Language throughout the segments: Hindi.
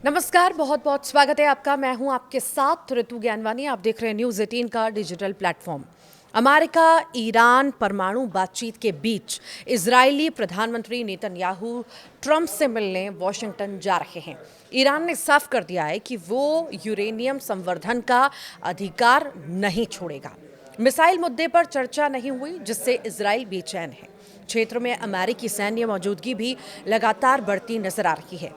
नमस्कार, बहुत बहुत स्वागत है आपका। मैं हूं आपके साथ ऋतु ज्ञानवानी। आप देख रहे हैं न्यूज़ 18 का डिजिटल प्लेटफॉर्म। अमेरिका ईरान परमाणु बातचीत के बीच इजरायली प्रधानमंत्री नेतन्याहू ट्रंप से मिलने वॉशिंगटन जा रहे हैं। ईरान ने साफ कर दिया है कि वो यूरेनियम संवर्धन का अधिकार नहीं छोड़ेगा। मिसाइल मुद्दे पर चर्चा नहीं हुई, जिससे इजराइल बेचैन है। क्षेत्र में अमेरिकी सैन्य मौजूदगी भी लगातार बढ़ती नजर आ रही है।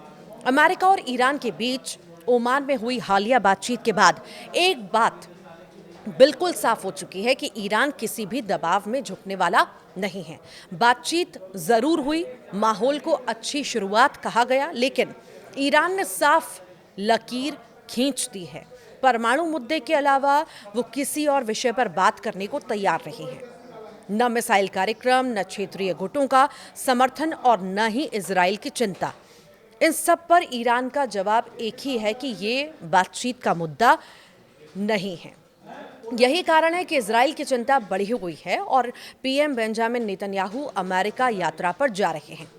अमेरिका और ईरान के बीच ओमान में हुई हालिया बातचीत के बाद एक बात बिल्कुल साफ हो चुकी है कि ईरान किसी भी दबाव में झुकने वाला नहीं है। बातचीत जरूर हुई, माहौल को अच्छी शुरुआत कहा गया, लेकिन ईरान ने साफ लकीर खींच दी है। परमाणु मुद्दे के अलावा वो किसी और विषय पर बात करने को तैयार नहीं है। न मिसाइल कार्यक्रम, न क्षेत्रीय गुटों का समर्थन और न ही इजराइल की चिंता। इन सब पर ईरान का जवाब एक ही है कि ये बातचीत का मुद्दा नहीं है। यही कारण है कि इजराइल की चिंता बढ़ी हुई है और पीएम बेंजामिन नेतन्याहू अमेरिका यात्रा पर जा रहे हैं,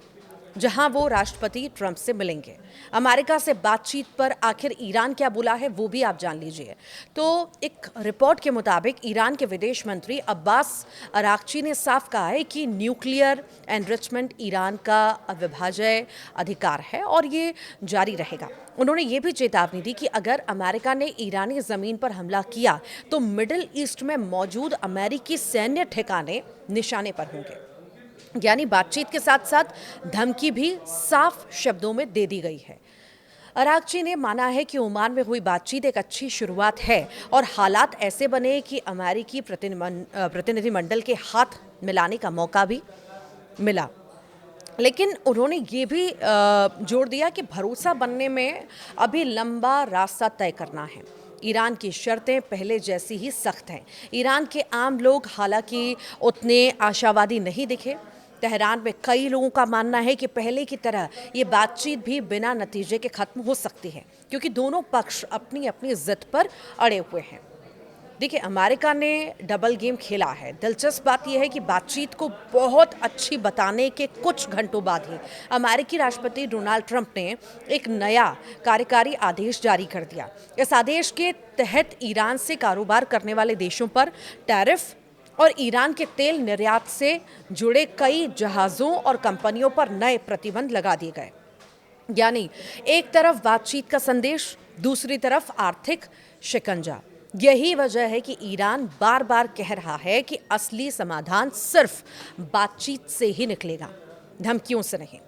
जहां वो राष्ट्रपति ट्रंप से मिलेंगे। अमेरिका से बातचीत पर आखिर ईरान क्या बोला है, वो भी आप जान लीजिए। तो एक रिपोर्ट के मुताबिक ईरान के विदेश मंत्री अब्बास अराक्ची ने साफ कहा है कि न्यूक्लियर एनरिचमेंट ईरान का अविभाज्य अधिकार है और ये जारी रहेगा। उन्होंने ये भी चेतावनी दी कि अगर अमेरिका ने ईरानी जमीन पर हमला किया तो मिडिल ईस्ट में मौजूद अमेरिकी सैन्य ठिकाने निशाने पर होंगे। यानी बातचीत के साथ साथ धमकी भी साफ शब्दों में दे दी गई है। अरागची ने माना है कि ओमान में हुई बातचीत एक अच्छी शुरुआत है और हालात ऐसे बने कि अमेरिकी प्रतिनिधिमंडल के हाथ मिलाने का मौका भी मिला। लेकिन उन्होंने ये भी जोर दिया कि भरोसा बनने में अभी लंबा रास्ता तय करना है। ईरान की शर्तें पहले जैसी ही सख्त हैं। ईरान के आम लोग हालांकि उतने आशावादी नहीं दिखे। तेहरान में कई लोगों का मानना है कि पहले की तरह ये बातचीत भी बिना नतीजे के खत्म हो सकती है, क्योंकि दोनों पक्ष अपनी अपनी जिद पर अड़े हुए हैं। देखिए, अमेरिका ने डबल गेम खेला है। दिलचस्प बात यह है कि बातचीत को बहुत अच्छी बताने के कुछ घंटों बाद ही अमेरिकी राष्ट्रपति डोनाल्ड ट्रंप ने एक नया कार्यकारी आदेश जारी कर दिया। इस आदेश के तहत ईरान से कारोबार करने वाले देशों पर टैरिफ और ईरान के तेल निर्यात से जुड़े कई जहाज़ों और कंपनियों पर नए प्रतिबंध लगा दिए गए। यानी एक तरफ बातचीत का संदेश, दूसरी तरफ आर्थिक शिकंजा। यही वजह है कि ईरान बार बार कह रहा है कि असली समाधान सिर्फ बातचीत से ही निकलेगा, धमकियों से नहीं।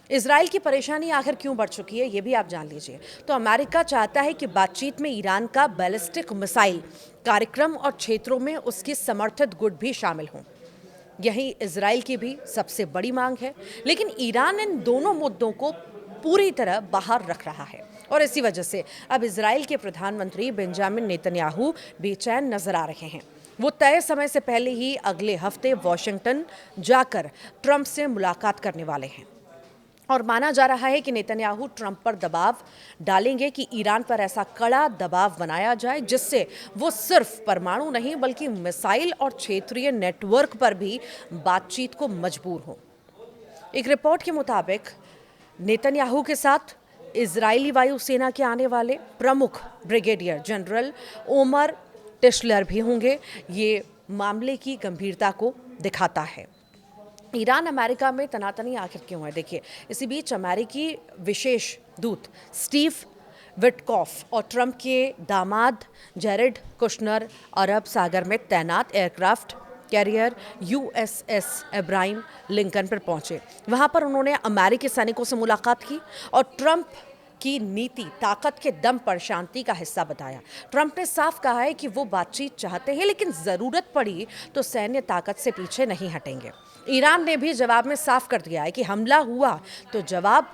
इजराइल की परेशानी आखिर क्यों बढ़ चुकी है, ये भी आप जान लीजिए। तो अमेरिका चाहता है कि बातचीत में ईरान का बैलिस्टिक मिसाइल कार्यक्रम और क्षेत्रों में उसकी समर्थित गुट भी शामिल हों। यही इजराइल की भी सबसे बड़ी मांग है, लेकिन ईरान इन दोनों मुद्दों को पूरी तरह बाहर रख रहा है और इसी वजह से अब इजराइल के प्रधानमंत्री बेंजामिन नेतन्याहू बेचैन नजर आ रहे हैं। वो तय समय से पहले ही अगले हफ्ते वॉशिंगटन जाकर ट्रंप से मुलाकात करने वाले हैं और माना जा रहा है कि नेतन्याहू ट्रंप पर दबाव डालेंगे कि ईरान पर ऐसा कड़ा दबाव बनाया जाए जिससे वो सिर्फ परमाणु नहीं बल्कि मिसाइल और क्षेत्रीय नेटवर्क पर भी बातचीत को मजबूर हो। एक रिपोर्ट के मुताबिक नेतन्याहू के साथ इजरायली वायुसेना के आने वाले प्रमुख ब्रिगेडियर जनरल ओमर टिशलर भी होंगे। ये मामले की गंभीरता को दिखाता है। ईरान अमेरिका में तनातनी आखिर क्यों है? देखिए, इसी बीच अमेरिकी विशेष दूत स्टीव विटकॉफ और ट्रंप के दामाद जेरेड कुशनर अरब सागर में तैनात aircraft carrier USS Ibrahim Lincoln पर पहुंचे। वहां पर उन्होंने अमेरिकी सैनिकों से मुलाकात की और ट्रंप की नीति ताकत के दम पर शांति का हिस्सा बताया। ट्रंप ने साफ कहा है कि वो बातचीत चाहते हैं, लेकिन जरूरत पड़ी तो सैन्य ताकत से पीछे नहीं हटेंगे। ईरान ने भी जवाब में साफ कर दिया है कि हमला हुआ तो जवाब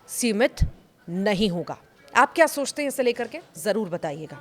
सीमित नहीं होगा। आप क्या सोचते हैं इसे लेकर के? जरूर बताइएगा।